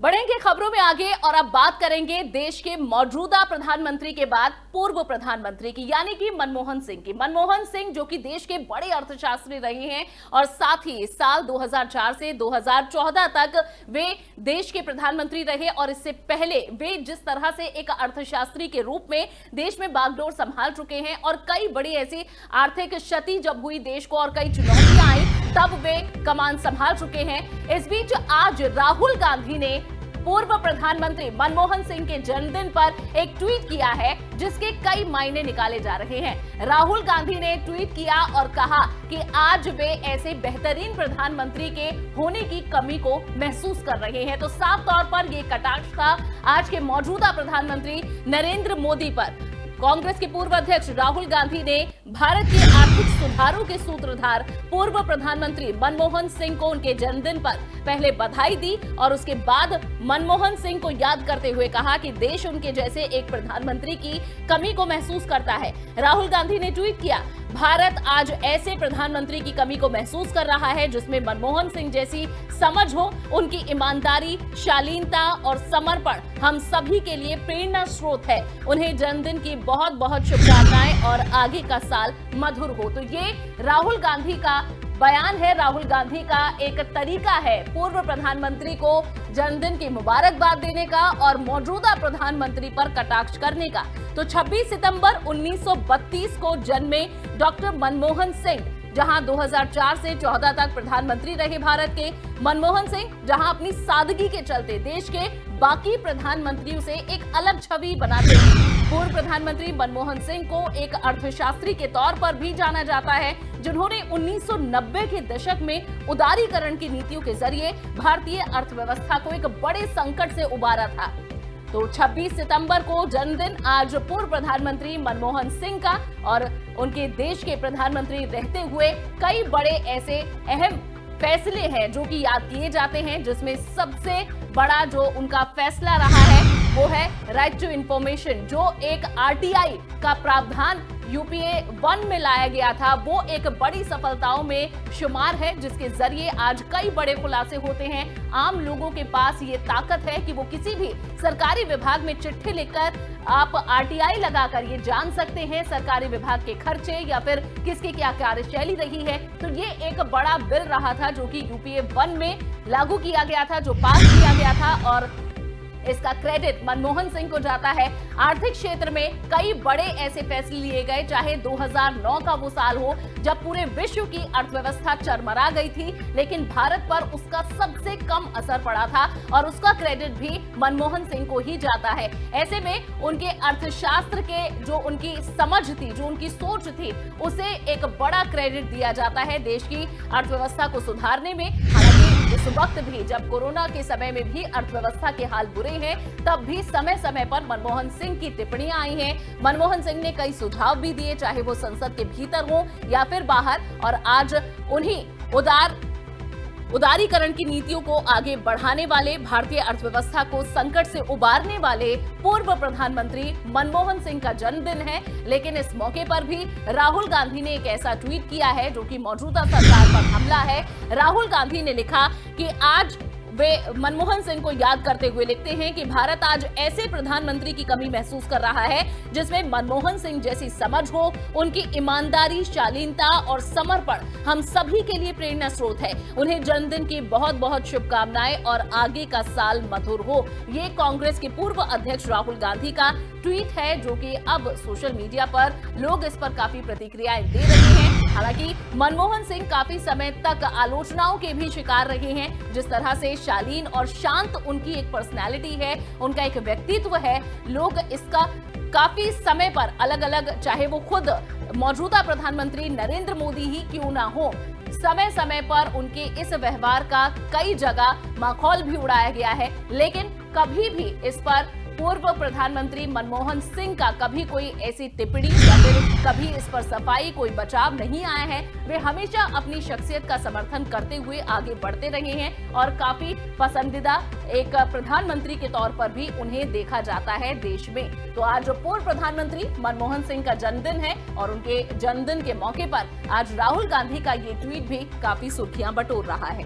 बढ़ेंगे खबरों में आगे और अब बात करेंगे देश के मौजूदा प्रधानमंत्री के बाद पूर्व प्रधानमंत्री की, यानी कि मनमोहन सिंह की। मनमोहन सिंह जो कि देश के बड़े अर्थशास्त्री रहे हैं और साथ ही साल 2004 से 2014 तक वे देश के प्रधानमंत्री रहे और इससे पहले वे जिस तरह से एक अर्थशास्त्री के रूप में देश में बागडोर संभाल चुके हैं और कई बड़ी ऐसी आर्थिक क्षति जब हुई देश को और कई चुनौतियां आई तब वे कमान संभाल चुके हैं। इस बीच आज राहुल गांधी ने पूर्व प्रधानमंत्री मनमोहन सिंह के जन्मदिन पर एक ट्वीट किया है जिसके कई मायने निकाले जा रहे हैं। राहुल गांधी ने ट्वीट किया और कहा कि आज वे ऐसे बेहतरीन प्रधानमंत्री के होने की कमी को महसूस कर रहे हैं। तो साफ तौर पर यह कटाक्ष था आज के मौजूदा प्रधानमंत्री नरेंद्र मोदी पर। कांग्रेस के पूर्व अध्यक्ष राहुल गांधी ने भारत के आर्थिक सुधारों के सूत्रधार पूर्व प्रधानमंत्री मनमोहन सिंह को उनके जन्मदिन पर पहले बधाई दी और उसके बाद मनमोहन सिंह को याद करते हुए कहा कि देश उनके जैसे एक प्रधानमंत्री की कमी को महसूस करता है। राहुल गांधी ने ट्वीट किया, भारत आज ऐसे प्रधानमंत्री की कमी को महसूस कर रहा है जिसमें मनमोहन सिंह जैसी समझ हो। उनकी ईमानदारी, शालीनता और समर्पण हम सभी के लिए प्रेरणा स्रोत है। उन्हें जन्मदिन की बहुत बहुत शुभकामनाएं और आगे का साल मधुर हो। तो ये राहुल गांधी का बयान है, राहुल गांधी का एक तरीका है पूर्व प्रधानमंत्री को जन्मदिन की मुबारकबाद देने का और मौजूदा प्रधानमंत्री पर कटाक्ष करने का। तो 26 सितंबर 1932 को जन्मे डॉक्टर मनमोहन सिंह, जहां 2004 से 14 तक प्रधानमंत्री रहे भारत के मनमोहन सिंह, जहां अपनी सादगी के चलते देश के बाकी प्रधानमंत्रियों से एक अलग छवि बनाते हैं। पूर्व प्रधानमंत्री मनमोहन सिंह को एक अर्थशास्त्री के तौर पर भी जाना जाता है जिन्होंने 1990 के दशक में उदारीकरण की नीतियों के जरिए भारतीय अर्थव्यवस्था को एक बड़े संकट से उबारा था। तो 26 सितंबर को जन्मदिन आज पूर्व प्रधानमंत्री मनमोहन सिंह का और उनके देश के प्रधानमंत्री रहते हुए कई बड़े ऐसे अहम फैसले हैं जो कि याद किए जाते हैं, जिसमें सबसे बड़ा जो उनका फैसला रहा है वो है राइट टू इंफॉर्मेशन, जो एक आरटीआई का प्रावधान यूपीए 1 में लाया गया था। वो एक बड़ी सफलताओं में शुमार है जिसके जरिए आज कई बड़े खुलासे होते हैं। आम लोगों के पास ये ताकत है कि वो किसी भी सरकारी विभाग में चिट्ठी लिखकर आप आरटीआई लगाकर ये जान सकते हैं सरकारी विभाग के खर्चे या फिर किसकी क्या कार्यशैली रही है। तो ये एक बड़ा बिल रहा था जो कि यूपीए 1 में लागू किया गया था, जो पास किया गया था और इसका क्रेडिट मनमोहन सिंह को जाता है। आर्थिक क्षेत्र में कई बड़े ऐसे फैसले लिए गए, चाहे 2009 का वो साल हो जब पूरे विश्व की अर्थव्यवस्था चरमरा गई थी, लेकिन भारत पर उसका सबसे कम असर पड़ा था और उसका क्रेडिट भी मनमोहन सिंह को ही जाता है। ऐसे में उनके अर्थशास्त्र के जो उनकी समझ थी, जो उनकी सोच थी, उसे एक बड़ा क्रेडिट दिया जाता है देश की अर्थव्यवस्था को सुधारने में। हालांकि इस वक्त भी जब कोरोना के समय में भी अर्थव्यवस्था के हाल बुरे हैं, तब भी समय समय पर मनमोहन सिंह की टिप्पणियां आई हैं। मनमोहन सिंह ने कई सुझाव भी दिए, चाहे वो संसद के भीतर हो या फिर बाहर, और आज उन्हीं उदारीकरण की नीतियों को आगे बढ़ाने वाले, भारतीय अर्थव्यवस्था को संकट से उबारने वाले पूर्व प्रधानमंत्री मनमोहन सिंह का जन्मदिन है। लेकिन इस मौके पर भी राहुल गांधी ने एक ऐसा ट्वीट किया है जो कि मौजूदा सरकार पर हमला है। राहुल गांधी ने लिखा कि आज वे मनमोहन सिंह को याद करते हुए लिखते हैं कि भारत आज ऐसे प्रधानमंत्री की कमी महसूस कर रहा है जिसमें मनमोहन सिंह जैसी समझ हो। उनकी ईमानदारी, शालीनता और समर्पण हम सभी के लिए प्रेरणा स्रोत है। उन्हें जन्मदिन की बहुत बहुत शुभकामनाएं और आगे का साल मधुर हो। ये कांग्रेस के पूर्व अध्यक्ष राहुल गांधी का ट्वीट है जो कि अब सोशल मीडिया पर लोग इस पर काफी प्रतिक्रियाएं दे रहे हैं। हालांकि मनमोहन सिंह काफी समय तक आलोचनाओं के भी शिकार रहे हैं। जिस तरह से शालीन और शांत उनकी एक पर्सनैलिटी है, उनका एक व्यक्तित्व है, लोग इसका काफी समय पर अलग अलग, चाहे वो खुद मौजूदा प्रधानमंत्री नरेंद्र मोदी ही क्यों ना हो, समय समय पर उनके इस व्यवहार का कई जगह माखौल भी उड़ाया गया है। लेकिन कभी भी इस पर पूर्व प्रधानमंत्री मनमोहन सिंह का कभी कोई ऐसी टिप्पणी या फिर कभी इस पर सफाई, कोई बचाव नहीं आया है। वे हमेशा अपनी शख्सियत का समर्थन करते हुए आगे बढ़ते रहे हैं और काफी पसंदीदा एक प्रधानमंत्री के तौर पर भी उन्हें देखा जाता है देश में। तो आज पूर्व प्रधानमंत्री मनमोहन सिंह का जन्मदिन है और उनके जन्मदिन के मौके पर आज राहुल गांधी का ये ट्वीट भी काफी सुर्खियां बटोर रहा है।